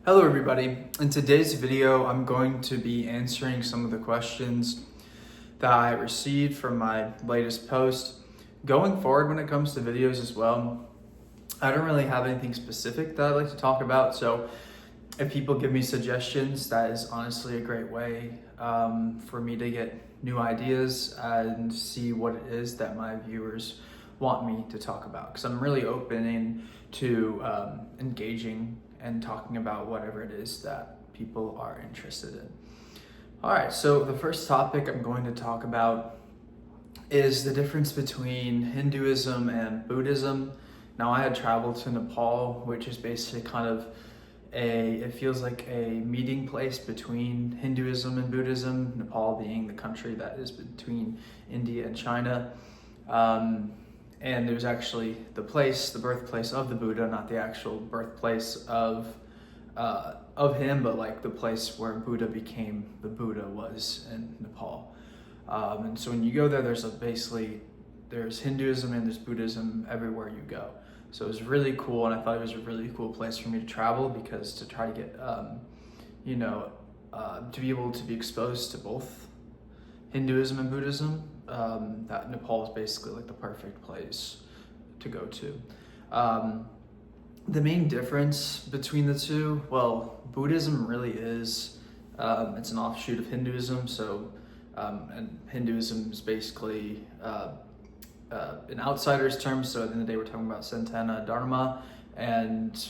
Hello everybody. In today's video, I'm going to be answering some of the questions that I received from my latest post. Going forward when it comes to videos as well, I don't really have anything specific that I'd like to talk about. So if people give me suggestions, that is honestly a great way for me to get new ideas and see what it is that my viewers want me to talk about. Because I'm really open to engaging and talking about whatever it is that people are interested in. All right, so the first topic I'm going to talk about is the difference between Hinduism and Buddhism. Now, I had traveled to Nepal, which is basically kind of it feels like a meeting place between Hinduism and Buddhism, Nepal being the country that is between India and China. And it was actually the birthplace of the Buddha, not the actual birthplace of him, but like the place where Buddha became the Buddha was in Nepal. And so when you go there, there's Hinduism and there's Buddhism everywhere you go. So it was really cool, and I thought it was a really cool place for me to travel because to try to get, to be able to be exposed to both Hinduism and Buddhism, that Nepal is basically like the perfect place to go to. The main difference between the two, well, Buddhism really is, it's an offshoot of Hinduism. So, and Hinduism is basically, in outsiders' terms, so at the end of the day, we're talking about Sadhana, Dharma, and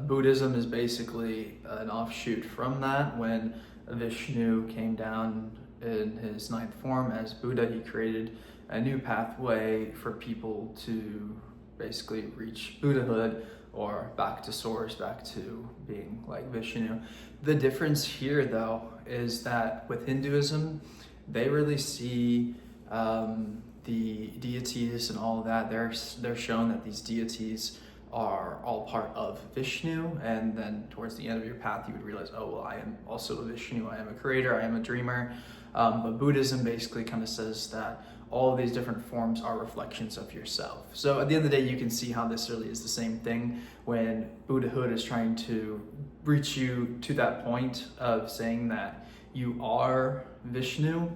Buddhism is basically an offshoot from that. When Vishnu came down in his ninth form as Buddha, he created a new pathway for people to basically reach Buddhahood or back to source, back to being like Vishnu. The difference here, though, is that with Hinduism, they really see the deities and all of that. They're shown that these deities are all part of Vishnu, and then towards the end of your path you would realize, oh well, I am also a Vishnu, I am a creator, I am a dreamer. But Buddhism basically kind of says that all of these different forms are reflections of yourself. So at the end of the day, you can see how this really is the same thing when Buddhahood is trying to reach you to that point of saying that you are Vishnu.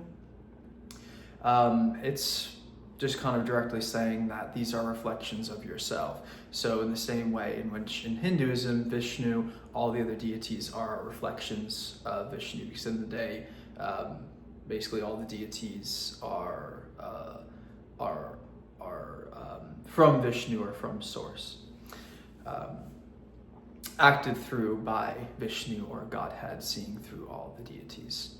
It's just kind of directly saying that these are reflections of yourself. So in the same way in which in Hinduism, Vishnu, all the other deities are reflections of Vishnu, because in the day, basically all the deities are from Vishnu or from source, acted through by Vishnu or Godhead, seeing through all the deities.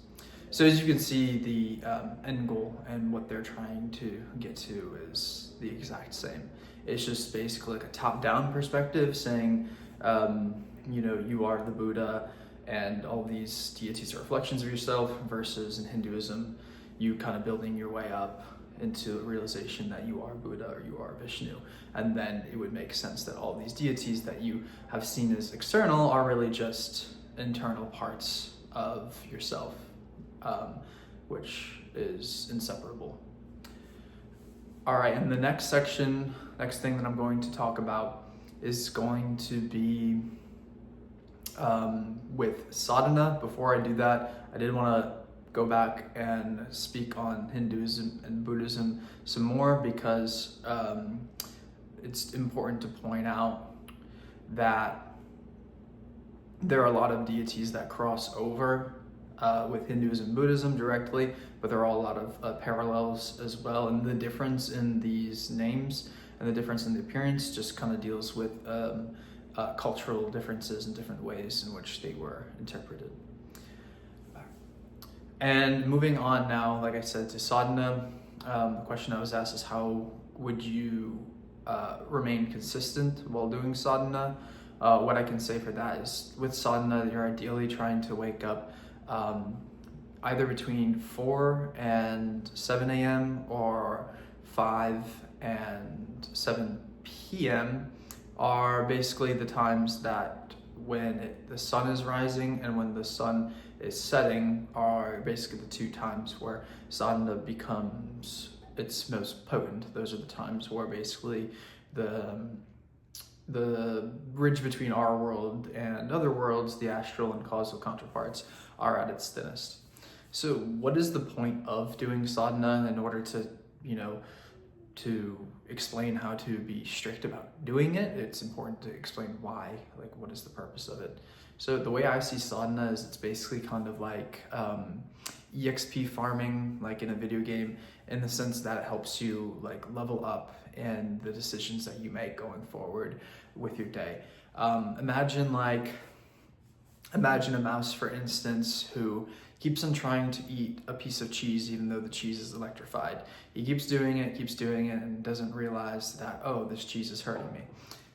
So as you can see, the end goal and what they're trying to get to is the exact same. It's just basically like a top-down perspective saying, you are the Buddha and all these deities are reflections of yourself, versus in Hinduism, you kind of building your way up into a realization that you are Buddha or you are Vishnu. And then it would make sense that all these deities that you have seen as external are really just internal parts of yourself. Which is inseparable. All right, and the next thing that I'm going to talk about is going to be with sadhana. Before I do that, I did want to go back and speak on Hinduism and Buddhism some more, because it's important to point out that there are a lot of deities that cross over with Hinduism and Buddhism directly, but there are a lot of parallels as well. And the difference in these names and the difference in the appearance just kind of deals with cultural differences and different ways in which they were interpreted. And moving on now, like I said, to sadhana, the question I was asked is how would you remain consistent while doing sadhana? What I can say for that is with sadhana, you're ideally trying to wake up either between 4 and 7 a.m. or 5 and 7 p.m. are basically the times that when the sun is rising and when the sun is setting are basically the two times where sadhana becomes its most potent. Those are the times where basically the the bridge between our world and other worlds, the astral and causal counterparts, are at its thinnest. So what is the point of doing sadhana? In order to, to explain how to be strict about doing it, it's important to explain why, like what is the purpose of it. So the way I see sadhana is it's basically kind of like EXP farming, like in a video game, in the sense that it helps you like level up in the decisions that you make going forward with your day. Imagine a mouse, for instance, who keeps on trying to eat a piece of cheese even though the cheese is electrified. He keeps doing it, and doesn't realize that, oh, this cheese is hurting me.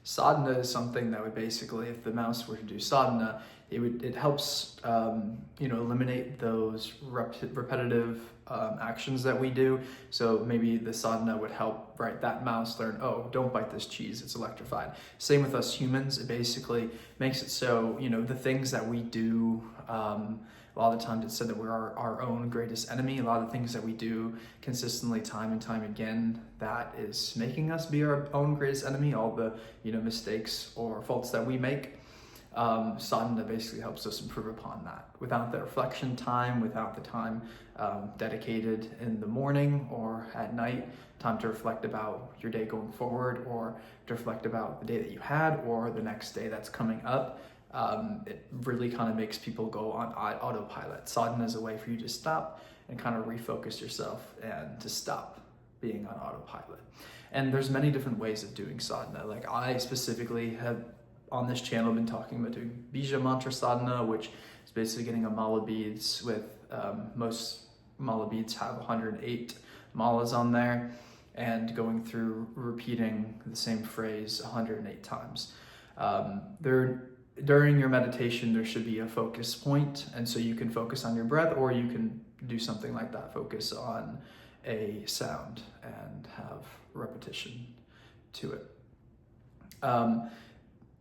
Sadhana is something that would basically, if the mouse were to do sadhana, it helps eliminate those repetitive actions that we do. So maybe the sadhana would help, right, that mouse learn, oh, don't bite this cheese, it's electrified. Same with us humans. It basically makes it so, the things that we do, a lot of times it's said that we're our own greatest enemy. A lot of things that we do consistently, time and time again, that is making us be our own greatest enemy. All the mistakes or faults that we make. Sadhana basically helps us improve upon that. Without the reflection time, without the time dedicated in the morning or at night, time to reflect about your day going forward, or to reflect about the day that you had or the next day that's coming up. It really kind of makes people go on autopilot. Sadhana is a way for you to stop and kind of refocus yourself and to stop being on autopilot. And there's many different ways of doing sadhana. Like I specifically have on this channel been talking about doing bija mantra sadhana, which is basically getting a mala beads with, most mala beads have 108 malas on there, and going through repeating the same phrase 108 times. During your meditation, there should be a focus point, and so you can focus on your breath, or you can do something like that, focus on a sound and have repetition to it.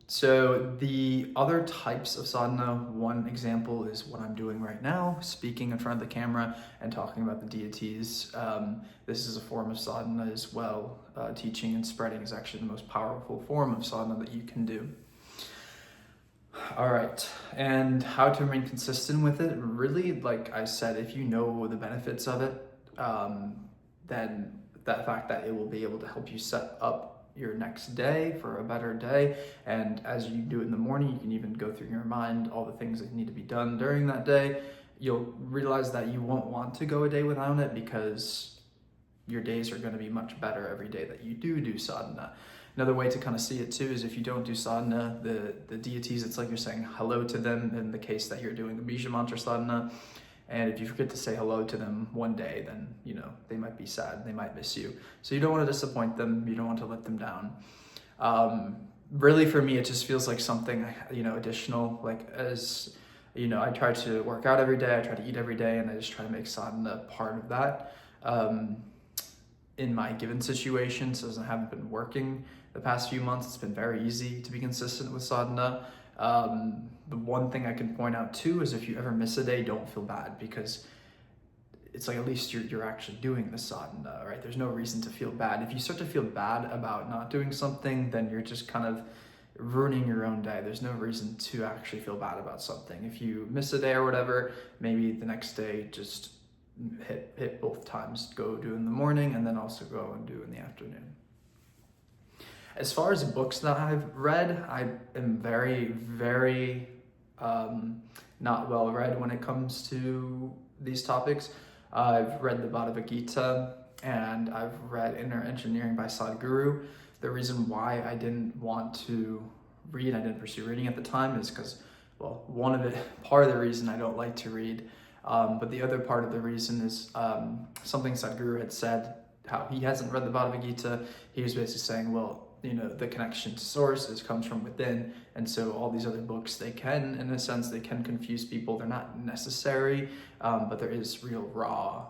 So the other types of sadhana, one example is what I'm doing right now, speaking in front of the camera and talking about the deities. This is a form of sadhana as well. Teaching and spreading is actually the most powerful form of sadhana that you can do. All right, and how to remain consistent with it. Really, like I said, if you know the benefits of it, then that fact that it will be able to help you set up your next day for a better day. And as you do it in the morning, you can even go through your mind all the things that need to be done during that day. You'll realize that you won't want to go a day without it, because your days are going to be much better every day that you do sadhana. Another way to kind of see it too is if you don't do sadhana, the deities, it's like you're saying hello to them in the case that you're doing the bija mantra sadhana. And if you forget to say hello to them one day, then, they might be sad, they might miss you. So you don't want to disappoint them, you don't want to let them down. Really for me, it just feels like something, additional, like as, I try to work out every day, I try to eat every day, and I just try to make sadhana part of that. In my given situation, since I haven't been working the past few months, it's been very easy to be consistent with sadhana. The one thing I can point out too is if you ever miss a day, don't feel bad, because it's like at least you're actually doing the sadhana, right? There's no reason to feel bad. If you start to feel bad about not doing something, then you're just kind of ruining your own day. There's no reason to actually feel bad about something. If you miss a day or whatever, maybe the next day just hit both times. Go do in the morning and then also go and do in the afternoon. As far as books that I've read, I am very, very not well read when it comes to these topics. I've read the Bhagavad Gita and I've read Inner Engineering by Sadhguru. The reason why I didn't want to read, I didn't pursue reading at the time, is because, well, part of the reason I don't like to read, but the other part of the reason is something Sadhguru had said, how he hasn't read the Bhagavad Gita. He was basically saying, well, the connection to source comes from within, and so all these other books, they can, in a sense, they can confuse people. They're not necessary, but there is real raw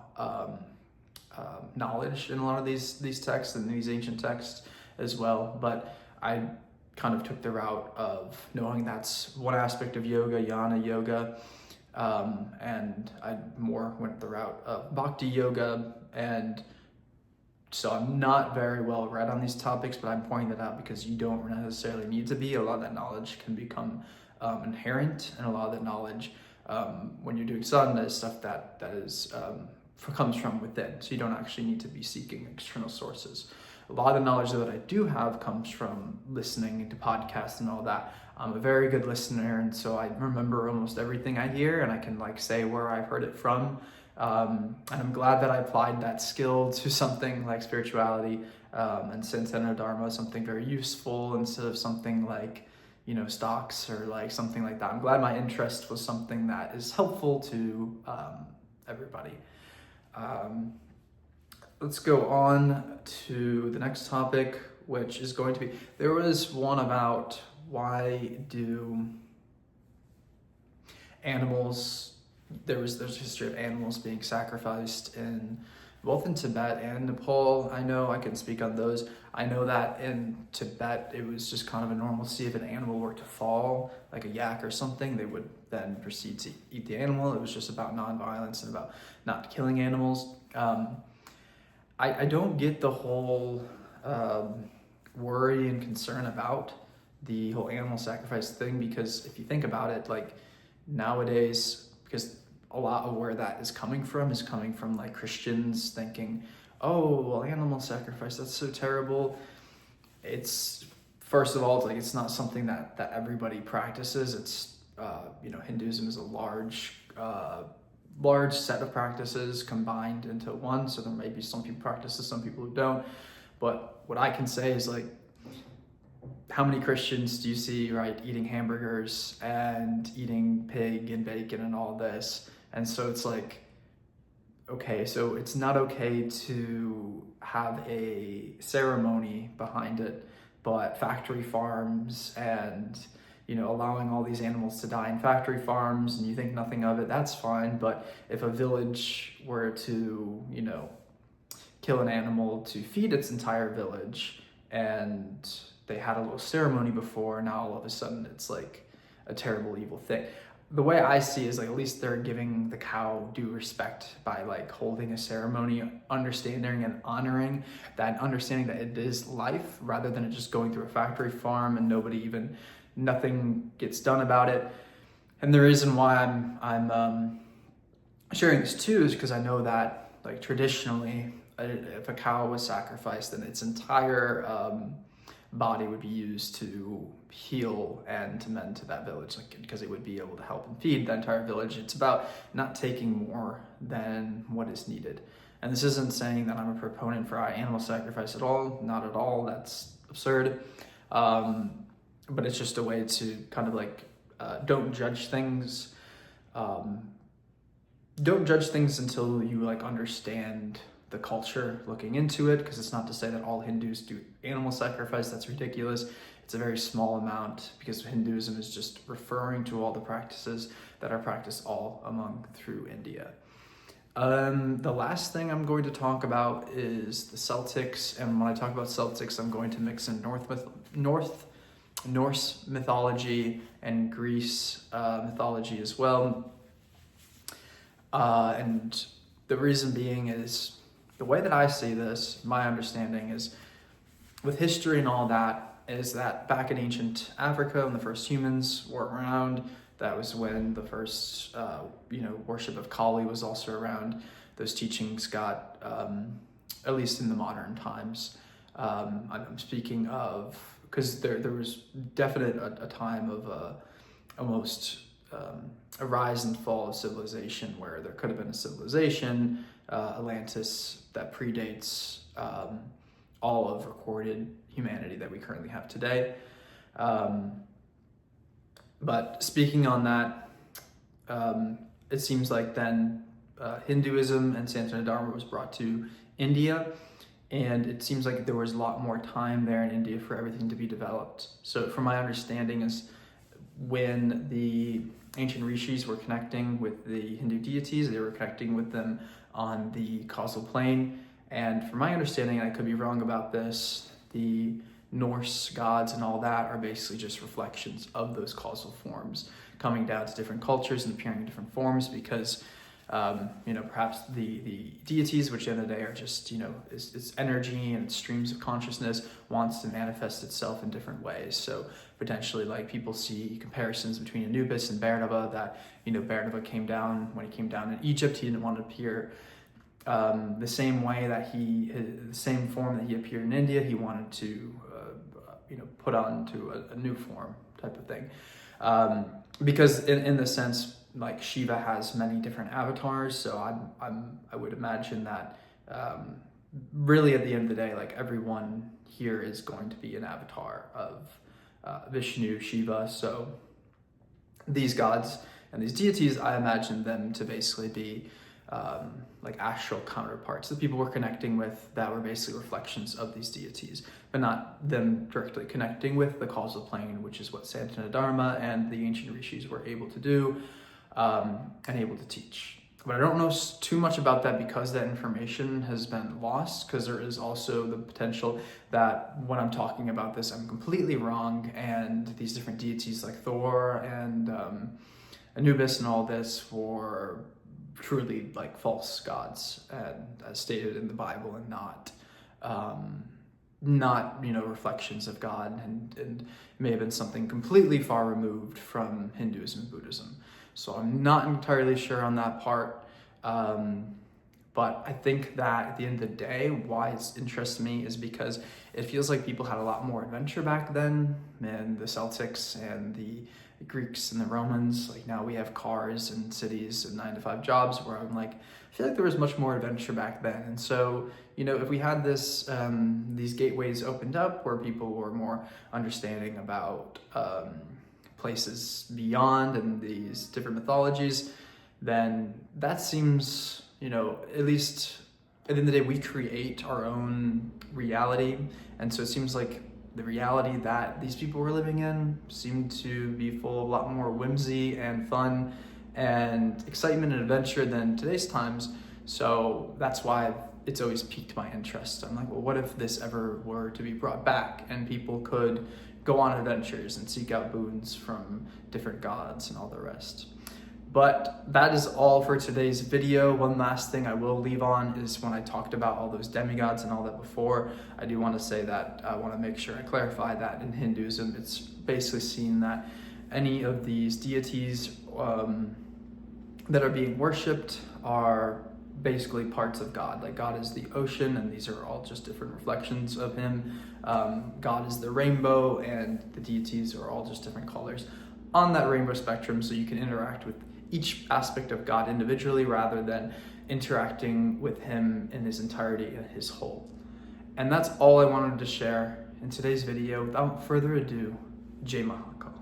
knowledge in a lot of these texts and these ancient texts as well. But I kind of took the route of knowing that's one aspect of yoga, jnana yoga, and I more went the route of bhakti yoga, and So I'm not very well read on these topics, but I'm pointing that out because you don't necessarily need to be. A lot of that knowledge can become inherent, and a lot of that knowledge, when you're doing sadhana, is stuff that is comes from within. So you don't actually need to be seeking external sources. A lot of the knowledge that I do have comes from listening to podcasts and all that. I'm a very good listener, and so I remember almost everything I hear, and I can like say where I've heard it from. And I'm glad that I applied that skill to something like spirituality and Sadhana Dharma, something very useful instead of something like, stocks or like something like that. I'm glad my interest was something that is helpful to everybody. Let's go on to the next topic, which is going to be, there was one about why do animals, there's a history of animals being sacrificed in both in Tibet and Nepal. I know I can speak on those. I know that in Tibet, it was just kind of a normalcy. If an animal were to fall, like a yak or something, they would then proceed to eat the animal. It was just about nonviolence and about not killing animals. I don't get the whole worry and concern about the whole animal sacrifice thing, because if you think about it, like nowadays, because a lot of where that is coming from like Christians thinking, oh, well, animal sacrifice, that's so terrible. It's, first of all, it's like it's not something that everybody practices. It's Hinduism is a large set of practices combined into one, so there may be some people practice this, some people who don't. But what I can say is, like, how many Christians do you see, right, eating hamburgers and eating pig and bacon and all this? And so it's like, okay, so it's not okay to have a ceremony behind it, but factory farms and, allowing all these animals to die in factory farms, and you think nothing of it, that's fine. But if a village were to, kill an animal to feed its entire village, and they had a little ceremony before, now all of a sudden it's like a terrible, evil thing. The way I see it is, like, at least they're giving the cow due respect by like holding a ceremony, understanding and honoring that, understanding that it is life, rather than it just going through a factory farm and nothing gets done about it. And the reason why I'm sharing this too is because I know that, like, traditionally, if a cow was sacrificed, then its entire body would be used to heal and to mend to that village, like, because it would be able to help and feed the entire village. It's about not taking more than what is needed. And this isn't saying that I'm a proponent for animal sacrifice at all, not at all, that's absurd. But it's just a way to kind of like, don't judge things. Don't judge things until you like understand the culture looking into it, because it's not to say that all Hindus do animal sacrifice. That's ridiculous. It's a very small amount, because Hinduism is just referring to all the practices that are practiced all through India. The last thing I'm going to talk about is the Celtics, and when I talk about Celtics, I'm going to mix in Norse mythology and Greece mythology as well. And the reason being is, the way that I see this, my understanding is, with history and all that, is that back in ancient Africa, when the first humans were around, that was when the first, worship of Kali was also around. Those teachings got, at least in the modern times, I'm speaking of, because there was definite a time of almost a rise and fall of civilization, where there could have been a civilization, Atlantis, that predates all of recorded humanity that we currently have today. But speaking on that, it seems like then Hinduism and Sadhana Dharma was brought to India, and it seems like there was a lot more time there in India for everything to be developed. So from my understanding is, when the ancient rishis were connecting with the Hindu deities, they were connecting with them on the causal plane. And from my understanding, I could be wrong about this, the Norse gods and all that are basically just reflections of those causal forms coming down to different cultures and appearing in different forms, because Perhaps the deities, which at the end of the day are just, it's energy and streams of consciousness, wants to manifest itself in different ways. So potentially, like, people see comparisons between Anubis and Barnaba, that, Barnaba came down, when he came down in Egypt, he didn't want to appear the same way that the same form that he appeared in India, he wanted to, put on to a new form type of thing. Because in the sense, like, Shiva has many different avatars, so I would imagine that really at the end of the day, like, everyone here is going to be an avatar of Vishnu, Shiva. So these gods and these deities, I imagine them to basically be like astral counterparts, the people we're connecting with, that were basically reflections of these deities, but not them directly connecting with the causal plane, which is what Sanatana Dharma and the ancient rishis were able to do and able to teach. But I don't know too much about that because that information has been lost, because there is also the potential that when I'm talking about this, I'm completely wrong, and these different deities like Thor and Anubis and all this were truly like false gods, and as stated in the Bible, and not reflections of God, and may have been something completely far removed from Hinduism and Buddhism. So I'm not entirely sure on that part, but I think that at the end of the day, why it's interested me is because it feels like people had a lot more adventure back then, and the Celtics and the Greeks and the Romans. Like, now we have cars and cities and 9-to-5 jobs, where I'm like, I feel like there was much more adventure back then. And so, if we had this, these gateways opened up where people were more understanding about places beyond and these different mythologies, then that seems, at least at the end of the day, we create our own reality. And so it seems like the reality that these people were living in seemed to be full of a lot more whimsy and fun and excitement and adventure than today's times. So that's why it's always piqued my interest. I'm like, well, what if this ever were to be brought back and people could go on adventures and seek out boons from different gods and all the rest? But that is all for today's video. One last thing I will leave on is when I talked about all those demigods and all that before, I do want to say that I want to make sure I clarify that in Hinduism, it's basically seen that any of these deities that are being worshipped are basically parts of God. Like, God is the ocean, and these are all just different reflections of him. God is the rainbow, and the deities are all just different colors on that rainbow spectrum, so you can interact with each aspect of God individually rather than interacting with him in his entirety and his whole. And that's all I wanted to share in today's video. Without further ado, Jai Mahakal.